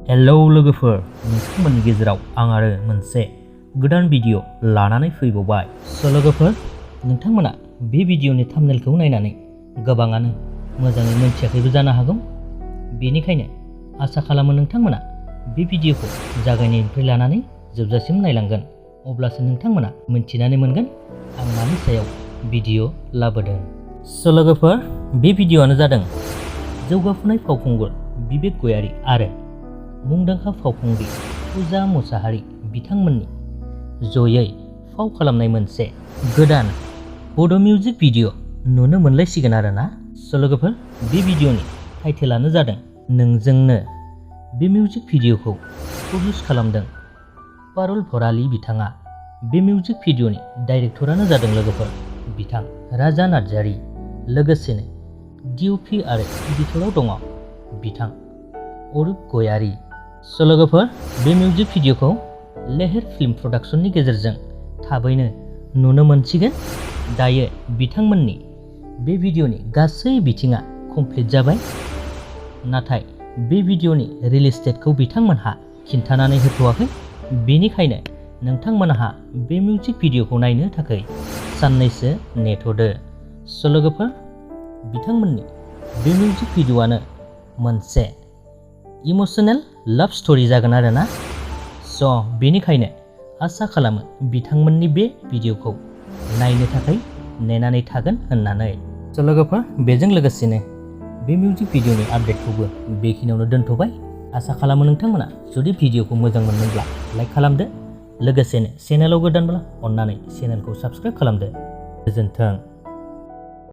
Hello लोगोफोर, नोंथांमोननि गेजेराव आं आरो मोनसे गोदान भिडिअ लानानै फैबावबाय। लोगोफोर, नोंथांमोना बे भिडिअनि थाम्बनेलखौ नायनानै गोबाङानो मोजाङै मोनथियाखैबो जानो हागौ। बेनिखायनो आसा खालामो नोंथांमोना बे भिडिअखौ जागायनायनिफ्राय लानानै जोबजासिम नायलांगोन। अब्लासो नोंथांमोना मोनथिनानै मोनगोन आं मानि सायाव भिडिअ लाबोदों। लोगोफोर, बे भिडिअआनो जादों जौगाफुनाय फावखुंगुर बिबेक गयारी आरो मुंदांखा फावखुंग्रि फुजा मुसाहारि बिथांमोननि जयै फाव खालामनाय मोनसे गोदान बड' मिउजिक भिडिअ नुनो मोनलायसिगोन आरोना। लोगोफोर, बे भिडिअनि टाइटेलानो जादों नोंजोंनो। बे मिउजिक भिडिअखौ प्रडिउस खालामदों पारुल भराली बिथाङा। बे मिउजिक भिडिअनि डाइरेक्टरानो जादों लोगोफोर बिथां राजा नार्जारी। लोगोसेनो DOP आरो एडिटराव दङ बिथां अरुप गयारी। लोगोफोर, बे मिउजिक भिडिअखौ लेहेर फिल्म प्रडाक्शननि गेजेरजों थाबैनो नुनो मोनसिगोन। दायो बिथांमोननि बे भिडिअनि गासै बिथिङा कमप्लिट जाबाय, नाथाय बे भिडिअनि रिलिज डेटखौ बिथांमोनहा खिन्थानानै होथ'वाखै। बेनिखायनो नोंथांमोनहा बे मिउजिक भिडिअखौ नायनो थाखाय साननैसो नेथ'दो। लोगोफोर, बिथांमोननि बे मिउजिक भिडिअआनो मोनसे इमोशनेल लाभ स्ट'रि जागोन आरोना। बेनिखायनो आसा खालामो बिथांमोननि बे भिडिअखौ नायनो थाखाय नेनानै थागोन होननानै। लोगोफोर, बेजों लोगोसेनो बे मिउजिक भिडिअनि आपडेटखौबो बेखिनियावनो दोनथ'बाय। आसा खालामो नोंथांमोना जुदि भिडिअखौ मोजां मोनदोंब्ला लाइक खालामदो। लोगोसेनो चेनेलाव गोदानब्ला अन्नानै चेनेलखौ साबस्क्राइब खालामदो। गोजोन्थों।